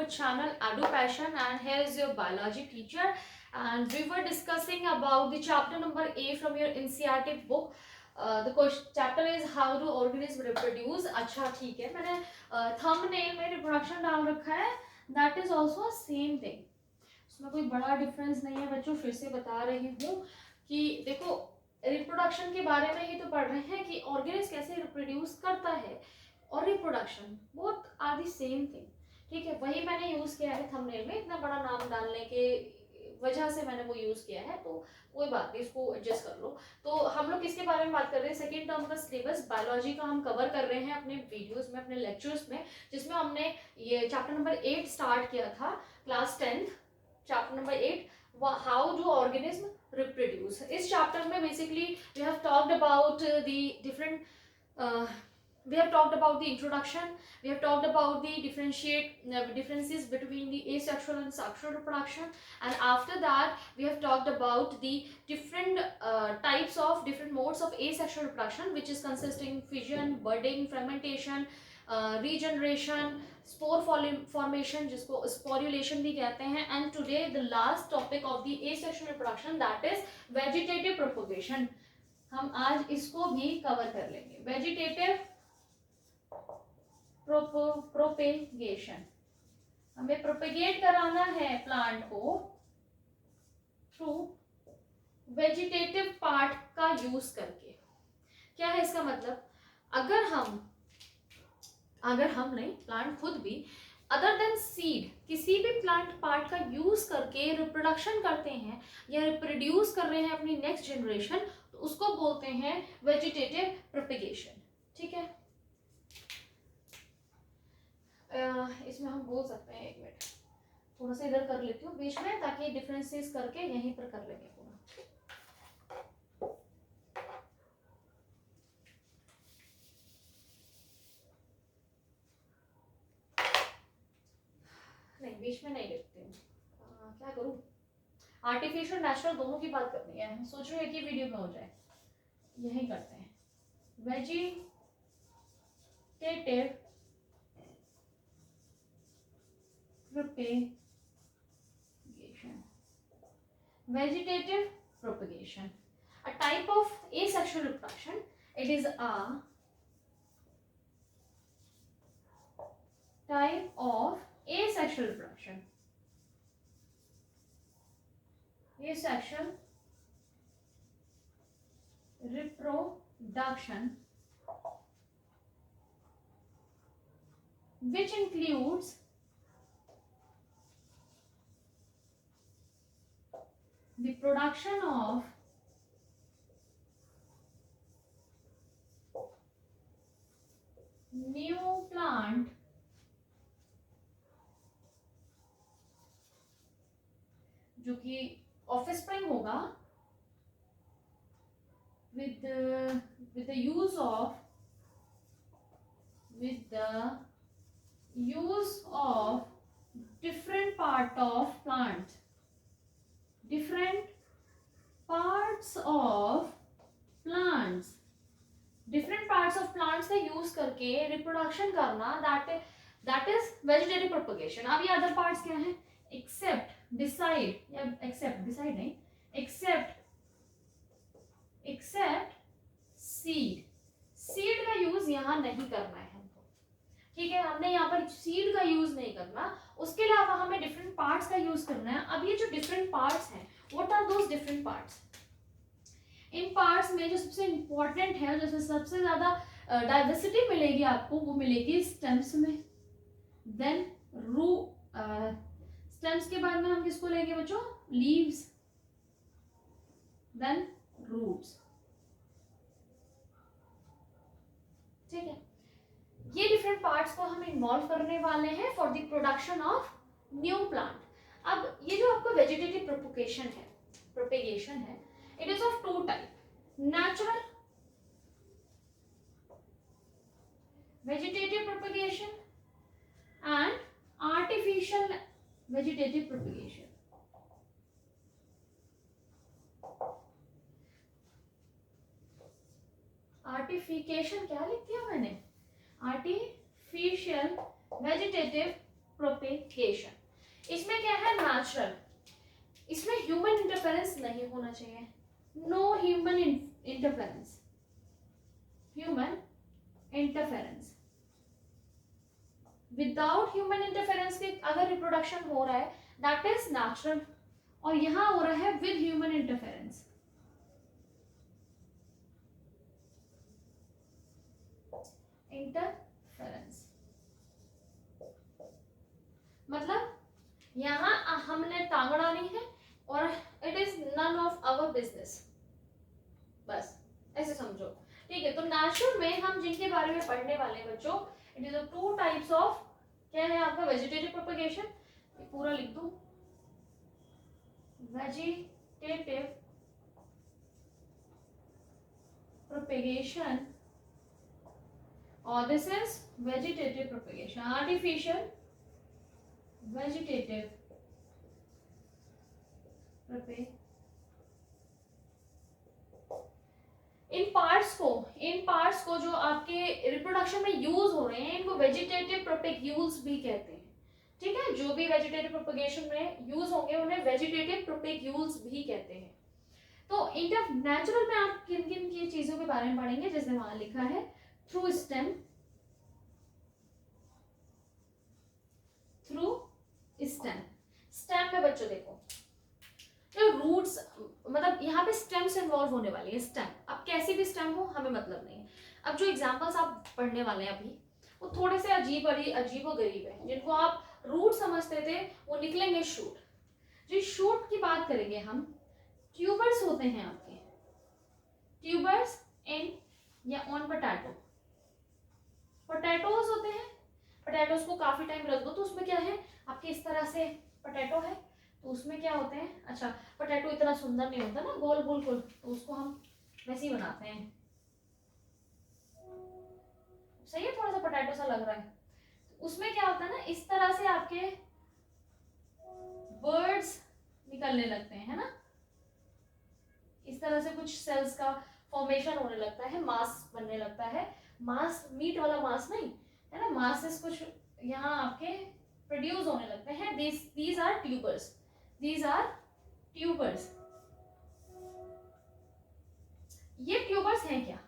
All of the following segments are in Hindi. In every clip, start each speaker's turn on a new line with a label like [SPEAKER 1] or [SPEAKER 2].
[SPEAKER 1] our channel Adu Passion, and here is your biology teacher, and we were discussing about the chapter number A from your NCERT book. The question chapter is how do organisms reproduce. अच्छा ठीक है, मैंने thumbnail में reproduction डाल रखा है. That is also same thing. उसमें कोई बड़ा डिफरेंस नहीं है बच्चों. फिर से बता रही हूँ कि देखो रिप्रोडक्शन के बारे में ही तो पढ़ रहे हैं कि ऑर्गेनिज्म कैसे रिप्रोड्यूस करता है और reproduction both are the same thing. ठीक है, वही मैंने यूज किया है थंबनेल में. इतना बड़ा नाम डालने के वजह से मैंने वो यूज किया है, तो कोई बात नहीं, इसको एडजस्ट कर लो. तो हम लोग किसके बारे में बात कर रहे हैं? सेकेंड टर्म का सिलेबस बायोलॉजी का हम कवर कर रहे हैं अपने वीडियोस में, अपने लेक्चर्स में, जिसमें हमने ये चैप्टर नंबर 8 स्टार्ट किया था, class 10th chapter number 8, how do organism reproduce. इस चैप्टर में basically we have talked about the different we have talked about the introduction, we have talked about the differences between the asexual and sexual reproduction, and after that we have talked about the different types of different modes of asexual reproduction, which is consisting fission, budding, fermentation, regeneration, spore formation जिसको sporulation भी कहते हैं, and today the last topic of the asexual reproduction, that is vegetative propagation. हम आज इसको भी कवर कर लेंगे. vegetative propagation, हमें प्रोपेगेट कराना है प्लांट को थ्रू वेजिटेटिव पार्ट का यूज करके. क्या है इसका मतलब? अगर हम नहीं, प्लांट खुद भी अदर देन सीड किसी भी प्लांट पार्ट का यूज करके रिप्रोडक्शन करते हैं या रिप्रोड्यूस कर रहे हैं अपनी नेक्स्ट जनरेशन, तो उसको बोलते हैं वेजिटेटिव प्रोपेगेशन. ठीक है, इसमें हम बोल सकते हैं, एक मिनट थोड़ा सा इधर कर लेती हूँ बीच में, ताकि डिफरेंसेस करके यहीं पर कर लेंगे पूरा. नहीं, बीच में नहीं लिखती हूँ, क्या करूँ? आर्टिफिशियल नेचुरल दोनों की बात करनी है. सोच रही हूँ एक ही वीडियो में हो जाए. यही करते हैं. Vegetative propagation. Vegetative propagation, a type of asexual reproduction. It is a type of asexual reproduction. Asexual reproduction, which includes the production of new plant जो कि ऑफस्प्रिंग होगा with the use of different part of plant, different parts of plants का यूज करके रिप्रोडक्शन करना, that is vegetative propagation. अब ये अदर पार्ट्स क्या हैं? except सीड का यूज यहाँ नहीं करना है हमको. ठीक है, हमने यहाँ पर सीड का यूज नहीं करना. उसके अलावा हमें डिफरेंट पार्ट्स का यूज करना है. अब ये जो डिफरेंट पार्ट्स हैं, what are those different parts? इन पार्ट्स में जो सबसे इंपॉर्टेंट है, जैसे सबसे ज्यादा डाइवर्सिटी मिलेगी आपको, वो मिलेगी स्टेम्स में. देन स्टेम्स के बाद में हम किसको लेंगे बच्चों? Leaves, then roots. ठीक है, ये डिफरेंट पार्ट्स को हम इन्वॉल्व करने वाले हैं for the production of new plant. अब ये जो आपको वेजिटेटिव प्रोपेगेशन है, it is of two type, natural vegetative propagation and artificial vegetative propagation. आर्टिफिकेशन क्या लिख दिया मैंने? Artificial vegetative propagation. इसमें क्या है, नेचुरल, इसमें ह्यूमन इंटरफेरेंस नहीं होना चाहिए, no human interference, human interference, without human interference के अगर रिप्रोडक्शन हो रहा है दैट इज नेचुरल, और यहां हो रहा है विद ह्यूमन इंटरफेरेंस। इंटरफेरेंस मतलब यहां हमने टांग अड़ानी है और it is none of our business, बस ऐसे समझो, ठीक है। तो नेचुरल में हम जिनके बारे में पढ़ने वाले हैं बच्चों, it is two types of, क्या है आपका, वेजिटेटिव प्रोपेगेशन, पूरा लिख दूं, vegetative propagation, or this is vegetative propagation, artificial vegetative propagation। In parts को जो आपके रिप्रोडक्शन में यूज हो रहे हैं इनको वेजिटेटिव प्रोपेग्यूल्स भी कहते हैं, ठीक है। जो भी वेजिटेटिव प्रोपेगेशन में यूज होंगे उन्हें वेजिटेटिव प्रोपेग्यूल्स भी कहते हैं। तो इंटर नेचुरल में आप किन किन की चीजों के बारे में पढ़ेंगे, जैसे वहां लिखा है through stem, through stem. Stem में बच्चों देखो जो रूट्स, मतलब यहाँ पे स्टेम से इन्वॉल्व होने वाली है, स्टेम, अब कैसी भी स्टेम हो हमें मतलब नहीं है। अब जो एग्जांपल्स आप पढ़ने वाले हैं अभी वो थोड़े से अजीबो गरीब है, जिनको आप रूट समझते थे वो निकलेंगे शूट। जो शूट की बात करेंगे हम, ट्यूबर्स होते हैं आपके, ट्यूबर्स इन या ऑन पोटैटो, पोटैटोज होते हैं। पोटैटोज को काफी टाइम रख दो तो उसमें क्या है आपके, इस तरह से पोटैटो है तो उसमें क्या होते हैं, अच्छा पोटैटो इतना सुंदर नहीं होता ना गोल गोल गोल, तो उसको हम वैसे ही बनाते हैं, सही है, थोड़ा सा पोटैटो सा लग रहा है। तो उसमें क्या होता है ना, इस तरह से आपके बर्ड्स निकलने लगते हैं, है ना, इस तरह से कुछ सेल्स का फॉर्मेशन होने लगता है, मास बनने लगता है, मास मीट वाला मास नहीं है ना, मासेस कुछ यहाँ आपके प्रोड्यूस होने लगते हैं। these are tubers, these are tubers। ये ट्यूबर्स हैं क्या,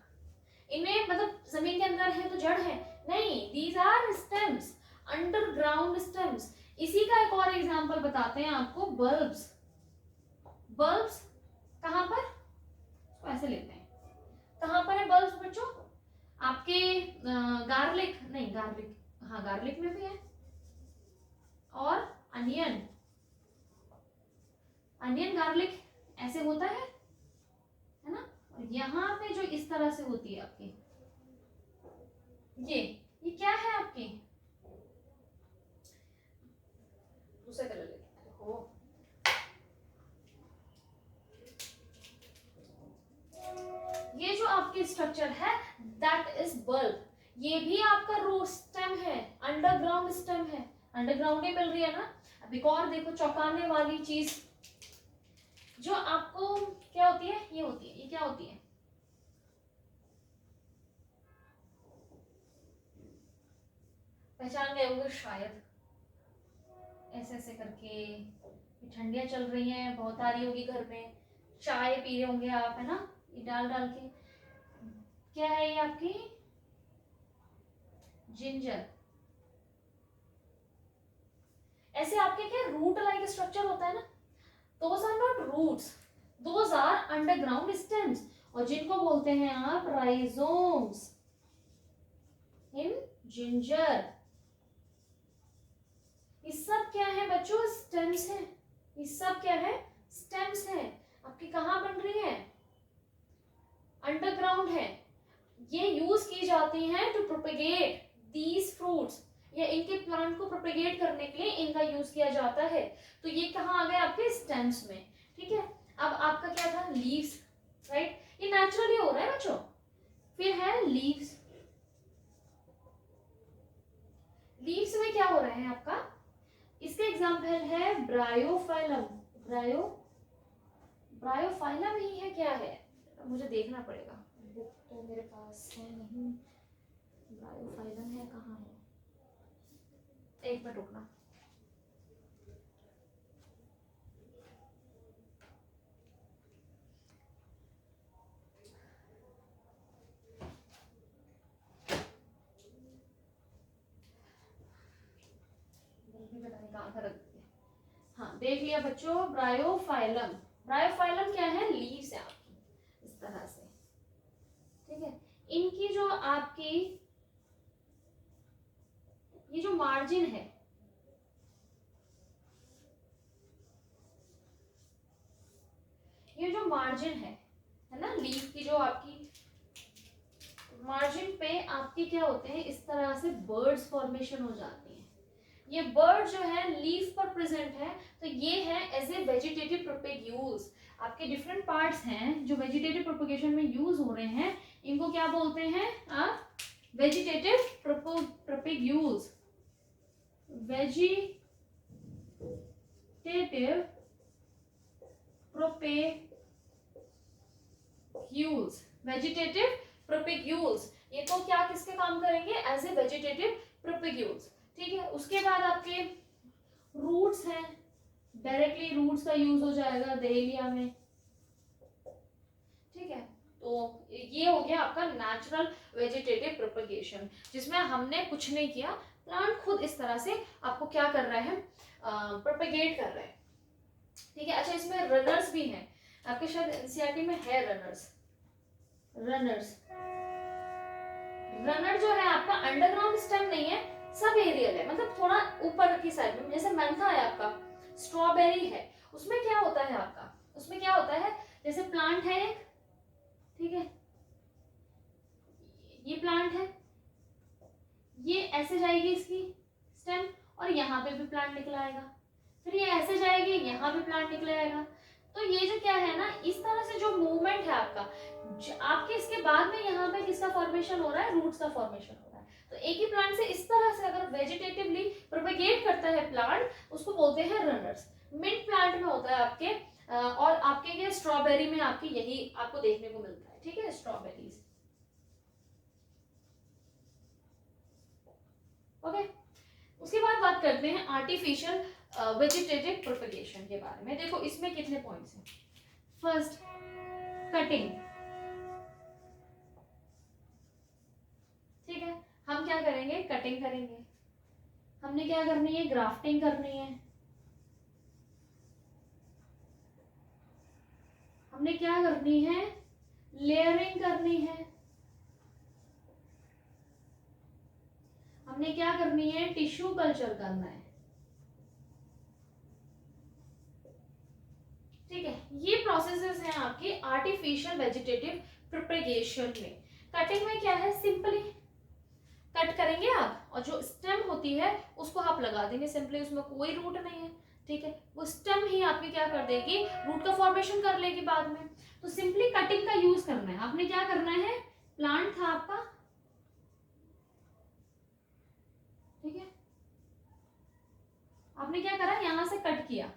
[SPEAKER 1] इनमें मतलब जमीन के अंदर है तो जड़ है नहीं, these are stems, underground stems. इसी का एक और एग्जांपल बताते हैं आपको, बल्ब्स। बल्ब्स कहां पर, ऐसे लेते हैं, कहां पर है बल्ब्स बच्चों, आपके गार्लिक नहीं, गार्लिक हाँ गार्लिक में भी है, और अनियन, अनियन गार्लिक ऐसे होता है ना, और यहाँ पे जो इस तरह से होती है आपकी, ये क्या है आपकी, दूसरा कलर लेते हो, ये जो आपकी स्ट्रक्चर है दैट इज बल्ब। ये भी आपका रूट स्टेम है, अंडरग्राउंड स्टेम है, अंडरग्राउंड ही मिल रही है ना। अब एक और देखो चौंकाने वाली चीज जो आपको क्या होती है, ये होती है, ये क्या होती है, पहचान गए होंगे शायद, ऐसे ऐसे करके, ठंडियां चल रही हैं, बहुत आ रही होगी घर में, चाय पी रहे होंगे आप, है ना, ये डाल डाल के, क्या है ये आपकी, जिंजर। ऐसे आपके क्या रूट लाइक स्ट्रक्चर होता है ना, those are not roots, those are underground stems, और जिनको बोलते हैं आप राइजोम्स इन जिंजर। ये सब क्या है बच्चों, स्टेम्स है, ये सब क्या है, स्टेम्स है। आपकी कहाँ बन रही है, अंडरग्राउंड है, ये यूज की जाती हैं टू प्रोपेगेट दीज फ्रूट्स, या इनके प्लांट को प्रोपेगेट करने के लिए इनका यूज किया जाता है। तो ये कहाँ आ गए आपके स्टेम्स में, ठीक है। अब आपका क्या था, लीव्स, राइट, ये नेचुरली हो रहा है बच्चों। फिर है लीव्स, लीव्स में क्या हो रहा है आपका, इसके एग्जाम्पल है ब्रायोफाइलम, ब्रायोफाइलम ही है, क्या है मुझे देखना पड़ेगा, बुक तो मेरे पास है नहीं, ब्रायोफाइलम है कहाँ है, एक मिनट रुकना। कहाँ का रख दिया। हाँ देख लिया बच्चों, ब्रायोफाइलम। ब्रायोफाइलम क्या है, लीव्स है आपकी इस तरह से, ठीक है। इनकी जो आपकी ये जो मार्जिन है, ये जो मार्जिन है ना, लीफ की जो आपकी मार्जिन पे आपकी क्या होते हैं, इस तरह से बर्ड्स फॉर्मेशन हो जाती हैं। ये बर्ड जो है लीफ पर प्रेजेंट है, तो ये है एज ए वेजिटेटिव प्रोपेग्यूल्स। आपके डिफरेंट पार्ट्स हैं जो वेजिटेटिव प्रोपेगेशन में यूज हो रहे हैं, इनको क्या बोलते हैं आप, vegetative propagules. Vegetative propagules, vegetative propagules, ये तो क्या किसके काम करेंगे, एज ए वेजिटेटिव प्रोपेग्यूल्स, ठीक है। उसके बाद आपके रूट्स हैं, डायरेक्टली रूट्स का यूज हो जाएगा दहेलिया में, ठीक है। तो ये हो गया आपका नेचुरल वेजिटेटिव प्रोपेगेशन, जिसमें हमने कुछ नहीं किया, प्लांट खुद इस तरह से आपको क्या कर रहा है, प्रोपेगेट कर रहा है, ठीक है। अच्छा इसमें रनर्स भी हैं, आपके शायद एनसीईआरटी में है रनर्स। रनर जो है आपका अंडरग्राउंड स्टेम नहीं है, सब एरियल है, मतलब थोड़ा ऊपर की साइड में, जैसे मेंथा है आपका, स्ट्रॉबेरी है, उसमें क्या होता है आपका, उसमें क्या होता है, जैसे प्लांट है एक, ठीक है, ये प्लांट है, ये ऐसे जाएगी इसकी स्टेम, और यहाँ पे भी प्लांट निकल आएगा, फिर ये ऐसे जाएगी, यहाँ भी प्लांट निकल आएगा। तो ये जो क्या है ना, इस तरह से जो मूवमेंट है आपका, आपके इसके बाद में यहाँ पे किसका फॉर्मेशन हो रहा है, रूट्स का फॉर्मेशन हो रहा है। तो एक ही प्लांट से इस तरह से अगर वेजिटेटिवली प्रोपेगेट करता है प्लांट, उसको बोलते हैं रनर्स। मिंट प्लांट में होता है आपके, और आपके ये स्ट्रॉबेरी में आपकी यही आपको देखने को मिलता है, ठीक है, स्ट्रॉबेरीज, ओके। उसके बाद बात करते हैं आर्टिफिशियल वेजिटेटिव प्रोपेगेशन के बारे में। देखो इसमें कितने पॉइंट्स हैं। फर्स्ट, कटिंग, ठीक है, हम क्या करेंगे, कटिंग करेंगे। हमने क्या करनी है, ग्राफ्टिंग करनी है। हमने क्या करनी है, लेयरिंग करनी है। हमने क्या करनी है, टिश्यू कल्चर करना है, ठीक है। ये प्रोसेसेस हैं आपके आर्टिफिशियल वेजिटेटिव प्रोपेगेशन में। कटिंग में क्या है, सिंपली कट करेंगे आप, और जो स्टेम होती है उसको आप लगा देंगे सिंपली, उसमें कोई रूट नहीं है, ठीक है। वो स्टेम ही आपकी क्या कर देगी, रूट का फॉर्मेशन कर लेगी बाद में। तो सिंपली कटिंग का यूज करना है। आपने क्या करना है, प्लांट था आपका, ठीक है, आपने क्या करा, यहां से कट किया,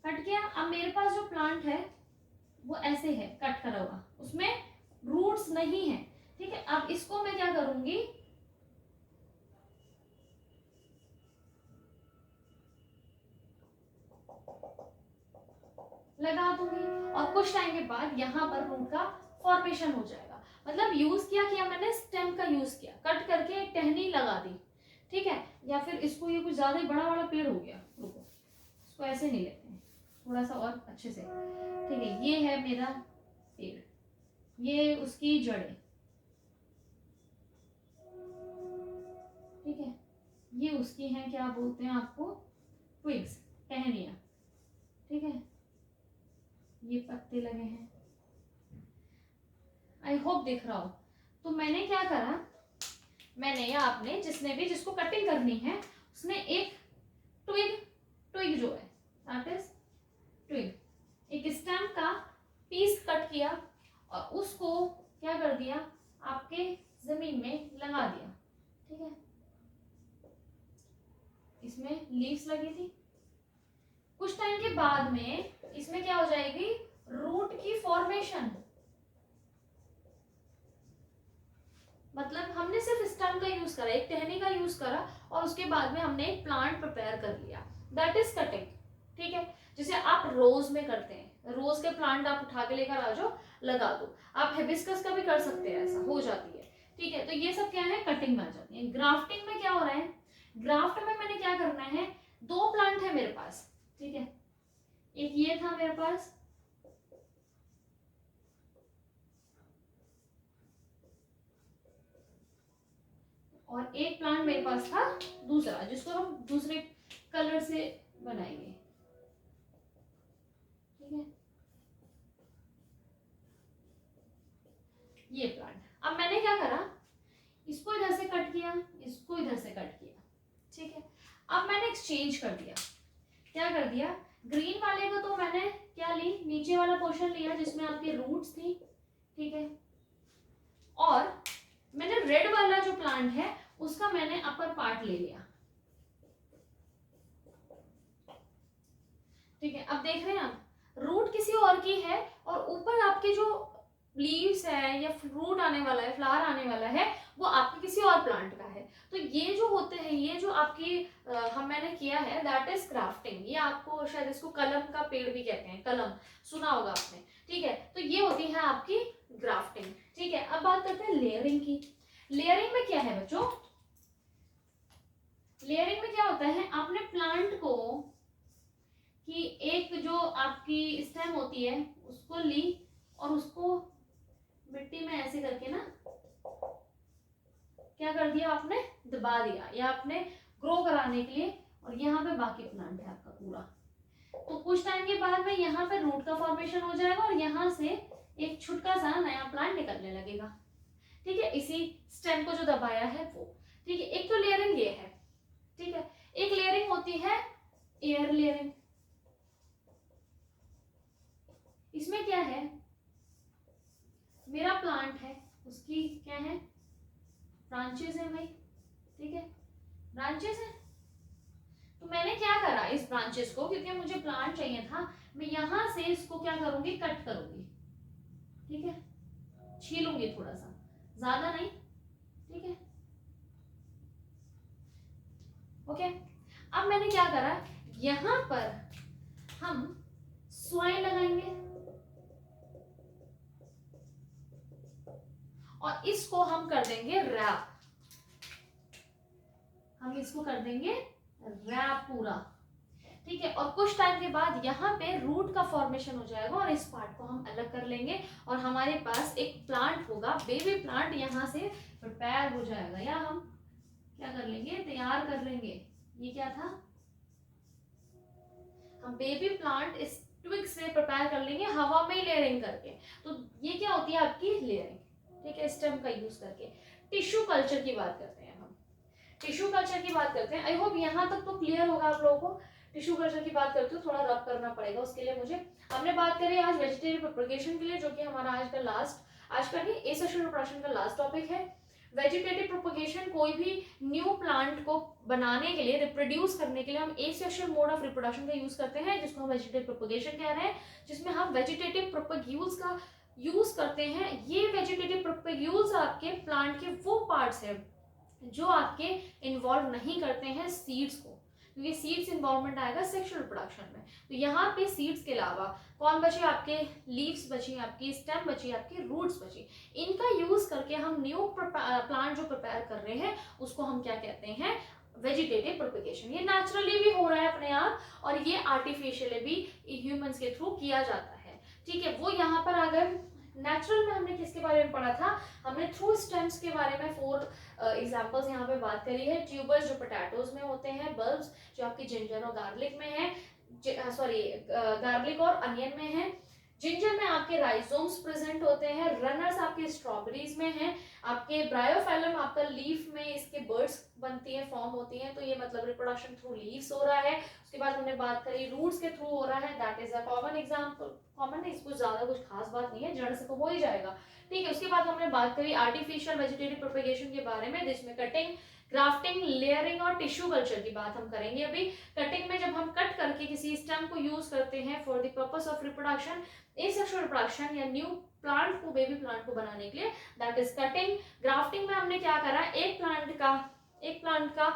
[SPEAKER 1] कट किया। अब मेरे पास जो प्लांट है वो ऐसे है, कट करा हुआ, उसमें रूट्स नहीं है, ठीक है। अब इसको मैं क्या करूंगी, लगा दूंगी, और कुछ टाइम के बाद यहाँ पर रूट का फॉर्मेशन हो जाएगा। मतलब यूज किया मैंने स्टेम का यूज किया, कट करके एक टहनी लगा दी, ठीक है। या फिर इसको, ये कुछ ज्यादा ही बड़ा वाला पेड़ हो गया, रुको इसको ऐसे नहीं लेते हैं, थोड़ा सा और अच्छे से, ठीक है। ये है मेरा पेड़, ये उसकी जड़ें, ठीक है, ये उसकी हैं, क्या बोलते हैं आपको, ट्विग्स, टहनियाँ, ठीक है। ये पत्ते लगे हैं, आई होप दिख रहा हो। तो मैंने क्या करा, मैंने या आपने, जिसने भी, जिसको कटिंग करनी है, उसने एक ट्विग जो है, दैट इज ट्विग, एक स्टेम का पीस कट किया, और उसको क्या कर दिया, आपके जमीन में लगा दिया, ठीक है। इसमें लीव्स लगी थी, कुछ टाइम के बाद में इसमें क्या हो जाएगी, रूट की फॉर्मेशन। मतलब हमने सिर्फ स्टेम का यूज करा, एक टहनी का यूज करा, और उसके बाद में हमने एक प्लांट प्रिपेयर कर लिया, दैट इज कटिंग, ठीक है। जैसे आप रोज में करते हैं, रोज के प्लांट आप उठा के लेकर आ जाओ, लगा दो। आप हिबिस्कस का भी कर सकते हैं, ऐसा हो जाती है, ठीक है। तो ये सब क्या है, कटिंग में आ जाती है। ग्राफ्टिंग में क्या हो रहा है, ग्राफ्ट में मैंने क्या करना है, दो प्लांट है मेरे पास, ठीक है, एक ये था मेरे पास, और एक प्लांट मेरे पास था दूसरा, जिसको हम दूसरे कलर से बनाएंगे, ठीक है, ये प्लांट। अब मैंने क्या करा, इसको इधर से कट किया, इसको इधर से कट किया, ठीक है। अब मैंने एक्सचेंज कर दिया, क्या कर दिया, ग्रीन वाले को तो मैंने क्या ली, नीचे वाला पोर्शन लिया जिसमें आपकी रूट्स थी, ठीक है, और मैंने रेड वाला जो प्लांट है उसका मैंने अपर पार्ट ले लिया, ठीक है। अब देख रहे हैं आप, रूट किसी और की है और ऊपर आपके जो लीव्स है या फ्रूट आने वाला है, फ्लावर आने वाला है, वो आपके किसी और प्लांट का है। तो ये जो होते हैं, ये जो आपकी मैंने किया है, दैट इज क्राफ्टिंग। ये आपको शायद इसको कलम का पेड़ भी कहते हैं, कलम सुना होगा आपने, ठीक है। तो ये होती है आपकी ग्राफ्टिंग, ठीक है। अब बात करते हैं लेयरिंग की। लेयरिंग में क्या है बच्चों, लेयरिंग में क्या होता है, आपने प्लांट को कि एक जो आपकी स्टेम होती है उसको ली और उसको मिट्टी में ऐसे करके ना क्या कर दिया, आपने दबा दिया, या आपने ग्रो कराने के लिए, और यहाँ पे बाकी प्लांट है आपका पूरा। तो कुछ टाइम के बाद में यहाँ पे रूट का फॉर्मेशन हो जाएगा और यहाँ से एक छुटका सा नया प्लांट निकलने लगेगा, ठीक है, इसी स्टेम को जो दबाया है वो, ठीक है। एक तो लेयरिंग ये है, ठीक है। एक लेयरिंग होती है एयर लेयरिंग। इसमें क्या है, मेरा प्लांट है, उसकी क्या है, ब्रांचेस है भाई, ठीक है, ब्रांचेस है। तो मैंने क्या करा, इस ब्रांचेस को, क्योंकि मुझे प्लांट चाहिए था, मैं यहां से इसको क्या करूंगी, कट करूंगी, ठीक है, छीलूंगी थोड़ा सा, ज्यादा नहीं, ठीक है, ओके। अब मैंने क्या करा, यहां पर हम सॉइल लगाएंगे और इसको हम कर देंगे रैप, हम इसको कर देंगे रैप पूरा, ठीक है। और कुछ टाइम के बाद यहाँ पे रूट का फॉर्मेशन हो जाएगा और इस पार्ट को हम अलग कर लेंगे और हमारे पास एक प्लांट होगा, बेबी प्लांट यहाँ से प्रिपेयर हो जाएगा, या हम क्या कर लेंगे, तैयार कर लेंगे। ये क्या था, हम बेबी प्लांट इस ट्विग से प्रिपेयर कर लेंगे हवा में ही लेयरिंग करके। तो ये क्या होती है आपकी लेयरिंग, ठीक है, स्टेम का यूज करके। टिश्यू कल्चर की बात करते हैं हम, टिश्यू कल्चर की बात करते हैं। आई होप यहाँ तक तो क्लियर होगा आप लोगों को। टिश्यू कल्चर की बात करते हो, थोड़ा रब करना पड़ेगा उसके लिए मुझे। हमने बात करी आज वेजिटेटिव प्रोपगेशन के लिए, जो कि हमारा आज का लास्ट, आज का नहीं, एसेक्सुअल रिप्रोडक्शन का लास्ट टॉपिक है। वेजिटेटिव प्रोपगेशन, कोई भी न्यू प्लांट को बनाने के लिए, रिप्रोड्यूस करने के लिए हम एसेक्सुअल मोड ऑफ रिप्रोडक्शन का यूज करते हैं, जिसको हम वेजिटेटिव प्रोपगेशन कह रहे हैं, जिसमें हम वेजिटेटिव प्रोपग्यूल्स का यूज करते हैं। ये वेजिटेटिव प्रोपग्यूल्स आपके प्लांट के वो पार्ट्स हैं जो आपके इन्वॉल्व नहीं करते हैं सीड्स को, क्योंकि सीड्स इन्वॉल्वमेंट आएगा सेक्सुअल प्रोडक्शन में। तो यहाँ पे सीड्स के अलावा कौन बचे, आपके लीव्स बची, आपकी स्टेम बची, आपकी रूट्स बची। इनका यूज करके हम न्यू प्लांट जो प्रिपेयर कर रहे हैं उसको हम क्या कहते हैं, वेजिटेटिव प्रोपगेशन। ये नेचुरली भी हो रहा है अपने आप, और ये आर्टिफिशियली भी ह्यूमंस के थ्रू किया जाता है, ठीक है। वो यहाँ पर अगर नेचुरल में हमने किसके बारे में पढ़ा था, हमने थ्रू स्टेम्स के बारे में 4 एग्जांपल्स यहाँ पे बात करी है। ट्यूबर्स जो पोटैटोज में होते हैं, बल्ब्स जो आपकी जिंजर और गार्लिक में है, सॉरी गार्लिक और अनियन में है, जिंजर में आपके राइजोम्स प्रेजेंट होते हैं, रनर्स आपके स्ट्रॉबेरीज में हैं, आपके ब्रायोफाइलम आपका लीफ में इसके बर्ड्स बनती है, फॉर्म होती हैं, तो ये मतलब रिप्रोडक्शन थ्रू लीव्स हो रहा है। उसके बाद हमने बात करी रूट्स के थ्रू हो रहा है, that is a common example, common है, इसको ज्यादा कुछ खास बात नहीं है, जड़ से तो हो ही जाएगा, ठीक है। उसके बाद हमने बात करी आर्टिफिशियल वेजिटेटिव प्रोपगेशन के बारे में, जिसमें कटिंग, ग्राफ्टिंग, लेयरिंग और टिश्यू कल्चर की बात हम करेंगे अभी। कटिंग में जब हम कट करके किसी स्टेम को यूज करते हैं for the purpose of reproduction, asexual reproduction या न्यू प्लांट को, बेबी प्लांट को बनाने के लिए, दैट इज कटिंग। ग्राफ्टिंग में हमने क्या करा, एक प्लांट का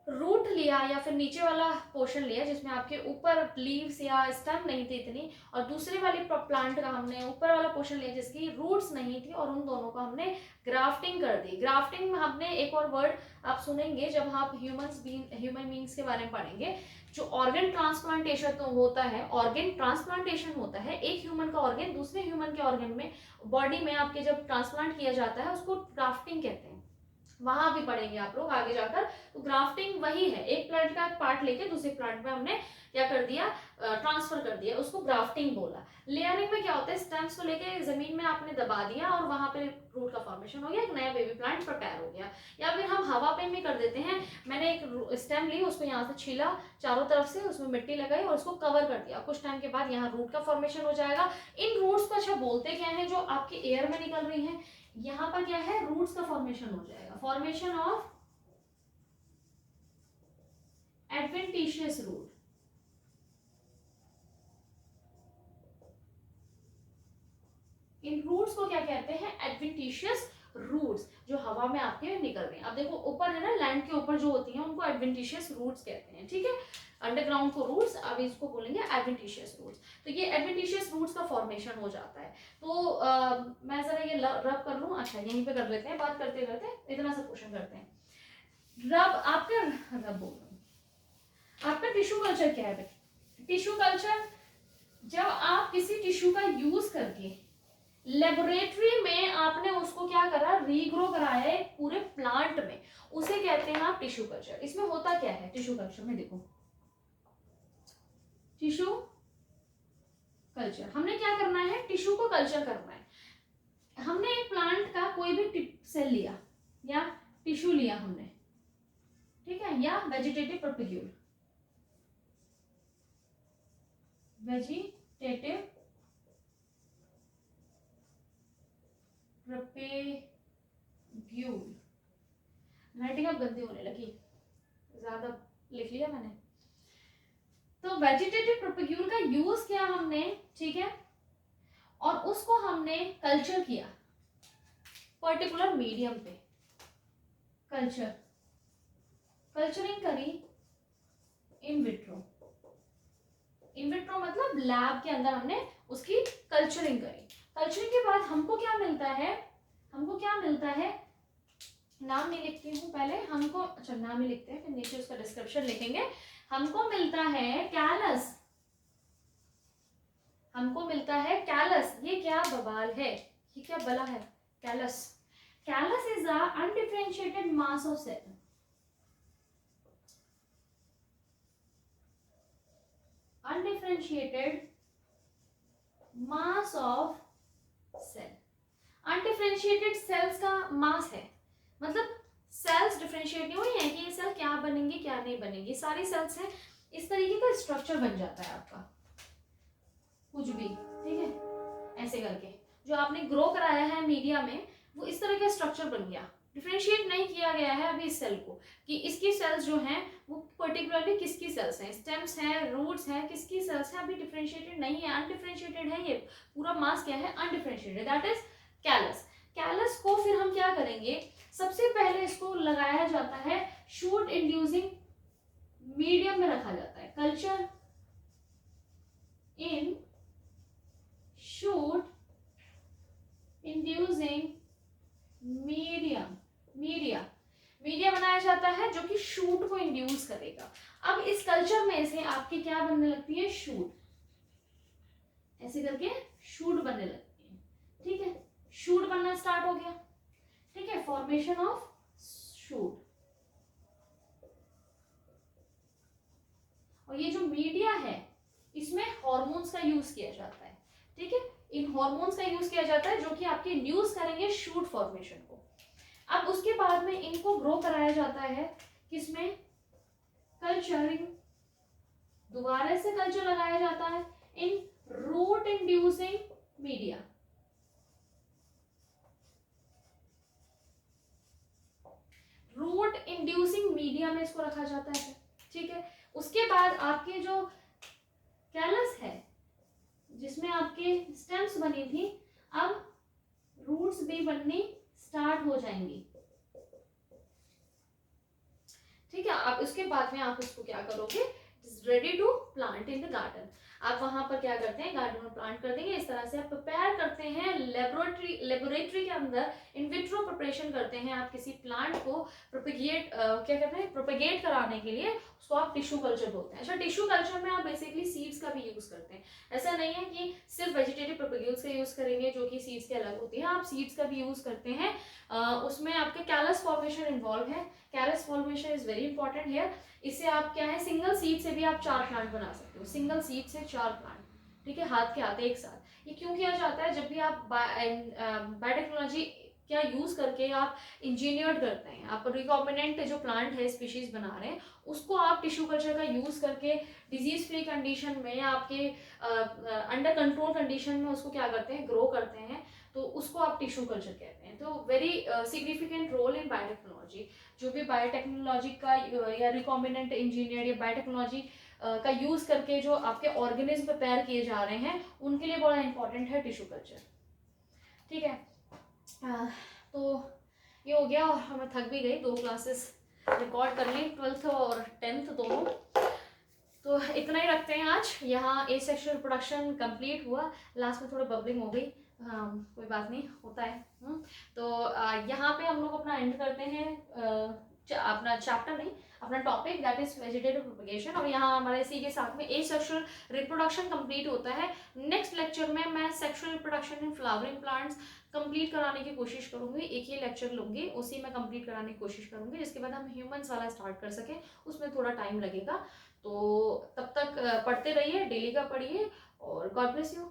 [SPEAKER 1] रूट लिया या फिर नीचे वाला पोर्शन लिया जिसमें आपके ऊपर लीव्स या स्टेम नहीं थी इतनी, और दूसरे वाली प्लांट का हमने ऊपर वाला पोर्शन लिया जिसकी रूट्स नहीं थी, और उन दोनों का हमने ग्राफ्टिंग कर दी। ग्राफ्टिंग में हमने एक और वर्ड आप सुनेंगे जब आप ह्यूमन बींग्स के बारे में पढ़ेंगे, जो ऑर्गन ट्रांसप्लांटेशन तो होता है, ऑर्गन ट्रांसप्लांटेशन होता है, एक ह्यूमन का ऑर्गन दूसरे ह्यूमन के ऑर्गन में बॉडी में आपके जब ट्रांसप्लांट किया जाता है उसको ग्राफ्टिंग कहते हैं। वहां भी पढ़ेंगे आप लोग आगे जाकर। तो ग्राफ्टिंग वही है, एक प्लांट का पार्ट लेके दूसरे प्लांट में हमने क्या कर दिया, ट्रांसफर कर दिया, उसको ग्राफ्टिंग बोला। लेयरिंग में क्या होता है, स्टेम्स को लेके जमीन में आपने दबा दिया और वहां पे रूट का फॉर्मेशन हो गया, एक नया बेबी प्लांट प्रिपेयर हो गया। या फिर हम हवा पे में कर देते हैं, मैंने एक स्टेम ली, उसको यहाँ से छीला चारों तरफ से, उसमें मिट्टी लगाई और उसको कवर कर दिया, कुछ टाइम के बाद यहाँ रूट का फॉर्मेशन हो जाएगा। इन रूट्स को अच्छा बोलते क्या है, जो आपके एयर में निकल रही है, यहाँ पर क्या है, रूट्स का फॉर्मेशन हो जाएगा, फॉर्मेशन ऑफ एडवेंटिशियस रूट। इन रूट्स को क्या कहते हैं, एडवेंटिशियस रूट्स, जो हवा में आपके निकल रहे हैं। अब देखो ऊपर है ना, लैंड के ऊपर जो होती हैं उनको एडवेंटिशियस रूट्स कहते हैं, ठीक है, अंडरग्राउंड को रूट्स, अब इसको बोलेंगे एडवेंटिशियस रूट्स। तो ये एडवेंटिशियस रूट्स का फॉर्मेशन हो जाता है। तो मैं जरा ये रब कर लूं, अच्छा यहीं पे कर लेते हैं, बात करते करते इतना सा क्वेश्चन करते हैं। रब आपका, रब बोल रहा हूं, आपका टिश्यू कल्चर क्या है? टिश्यू कल्चर, जब आप किसी टिश्यू का यूज करके लेबोरेटरी में आपने उसको क्या करा, रीग्रो कराया है पूरे प्लांट में, उसे कहते हैं आप टिश्यू कल्चर। इसमें होता क्या है टिश्यू कल्चर में, देखो टिश्यू कल्चर, हमने क्या करना है, टिश्यू को कल्चर करना है। हमने एक प्लांट का कोई भी सेल लिया या टिश्यू लिया हमने, ठीक है, या वेजिटेटिव प्रोपिग्यूल, वेजिटेटिव प्रोपिग्यूल, राइटिंग अब गंदी होने लगी, ज्यादा लिख लिया मैंने। तो वेजिटेटिव प्रोपिग्यूल का यूज किया हमने, ठीक है, और उसको हमने कल्चर किया पर्टिकुलर मीडियम पे, कल्चरिंग करी इन विट्रो। इन विट्रो मतलब लैब के अंदर हमने उसकी कल्चरिंग करी। कल्चरिंग के बाद हमको क्या मिलता है, नाम नहीं लिखती हूँ पहले, हमको, अच्छा नाम ही लिखते हैं फिर नीचे उसका डिस्क्रिप्शन लिखेंगे। हमको मिलता है कैलस, ये क्या बवाल है, ये क्या बला है, callus is the undifferentiated mass of cell. Undifferentiated mass of cell, undifferentiated cells का मास है, मतलब सेल्स डिफरेंशिएट नहीं हुई है कि ये सेल क्या बनेंगी क्या नहीं बनेंगी, सारी सेल्स हैं, इस तरीके का स्ट्रक्चर बन जाता है आपका कुछ भी, ठीक है, ऐसे करके जो आपने ग्रो कराया है मीडिया में वो इस तरह का स्ट्रक्चर बन गया। डिफरेंशिएट नहीं किया गया है अभी इस सेल को कि इसकी सेल्स जो हैं वो पर्टिकुलरली किसकी सेल्स हैं, स्टेम्स हैं, रूट्स हैं, किसकी सेल्स हैं, अभी डिफरेंशिएटेड नहीं है, अनडिफरेंशिएटेड है, ये पूरा मास क्या है, undifferentiated, that is callus. Callus को फिर हम क्या करेंगे, सबसे पहले इसको लगाया जाता है शूट इंड्यूसिंग मीडियम में रखा जाता है, culture in shoot inducing media बनाया जाता है जो कि शूट को इंड्यूस करेगा। अब इस कल्चर में से आपकी क्या बनने लगती है, शूट, ऐसे करके शूट बनने लगती है, ठीक है, शूट बनना स्टार्ट हो गया, ठीक है, फॉर्मेशन ऑफ शूट। और ये जो मीडिया है इसमें हॉर्मोन्स का यूज किया जाता है, ठीक है, इन हॉर्मोन्स का यूज किया जाता है जो कि आपके इंड्यूस करेंगे शूट फॉर्मेशन को। अब उसके बाद में इनको ग्रो कराया जाता है किसमें, कल्चरिंग, दोबारा से कल्चर लगाया जाता है in root inducing media. Root inducing media में इसको रखा जाता है, ठीक है। उसके बाद आपके जो कैलस है जिसमें आपके स्टेम्स बनी थी, अब रूट्स भी बननी स्टार्ट हो जाएंगी, ठीक है। आप उसके बाद में आप उसको क्या करोगे, ready to plant in the garden. आप वहां पर क्या करते हैं, गार्डन में प्लांट कर देंगे। इस तरह से आप प्रिपेयर करते हैं लेबोरेटरी के अंदर इन विट्रो प्रिपरेशन करते हैं। आप किसी प्लांट को प्रोपेगेट क्या कहते हैं, प्रोपेगेट कराने के लिए उसको आप टिश्यू कल्चर बोलते हैं। अच्छा, टिश्यू कल्चर में आप बेसिकली सीड्स का भी यूज करते हैं। ऐसा नहीं है कि सिर्फ वेजिटेटिव प्रोपेगेट्स का यूज करेंगे जो कि सीड्स के अलग होती है, आप सीड्स का भी यूज करते हैं। उसमें आपके कैलस फॉर्मेशन इन्वॉल्व है। Callus formation is very important here. इससे आप क्या है, सिंगल सीड से भी आप 4 प्लांट बना सकते हो, सिंगल सीड से 4 प्लांट, ठीक है, हाथ के आते एक साथ। ये क्यों किया जाता है, जब भी आप बायोटेक्नोलॉजी क्या यूज करके आप इंजीनियर्ड करते हैं, आप रिकॉम्बिनेंट जो प्लांट है स्पीशीज बना रहे हैं, उसको आप टिश्यू कल्चर का यूज करके डिजीज फ्री कंडीशन में, आपके अंडर कंट्रोल कंडीशन में उसको क्या करते हैं, ग्रो करते हैं। तो उसको आप टिश्यू कल्चर कहते हैं। तो very significant role in biotechnology. जो भी बायोटेक्नोलॉजी का या रिकॉम्बिनेंट इंजीनियर या बायोटेक्नोलॉजी का यूज करके जो आपके ऑर्गेनिज्म प्रिपेयर किए जा रहे हैं, उनके लिए बड़ा इंपॉर्टेंट है टिश्यू कल्चर, ठीक है। तो ये हो गया, और हमें थक भी गई, 2 क्लासेस रिकॉर्ड कर ली, 12th और 10th दोनों। तो इतना ही रखते हैं आज। यहाँ ए सेक्शुअल प्रोडक्शन कंप्लीट हुआ, लास्ट में थोड़ा बबलिंग हो गई, कोई बात नहीं, होता है। तो यहाँ पे हम लोग अपना एंड करते हैं, अपना चैप्टर नहीं, अपना topic, that is vegetative propagation. और यहाँ हमारे इसी के साथ में ए सेक्शुअल रिप्रोडक्शन कंप्लीट होता है। नेक्स्ट लेक्चर में मैं sexual reproduction in flowering plants complete कराने की कोशिश करूंगी। एक ही लेक्चर लूंगी, उसी में कंप्लीट कराने की कोशिश करूंगी, जिसके बाद हम ह्यूमंस वाला स्टार्ट कर सकें। उसमें थोड़ा टाइम लगेगा। तो तब तक पढ़ते रहिए, डेली का पढ़िए, और गॉड ब्लेस यू।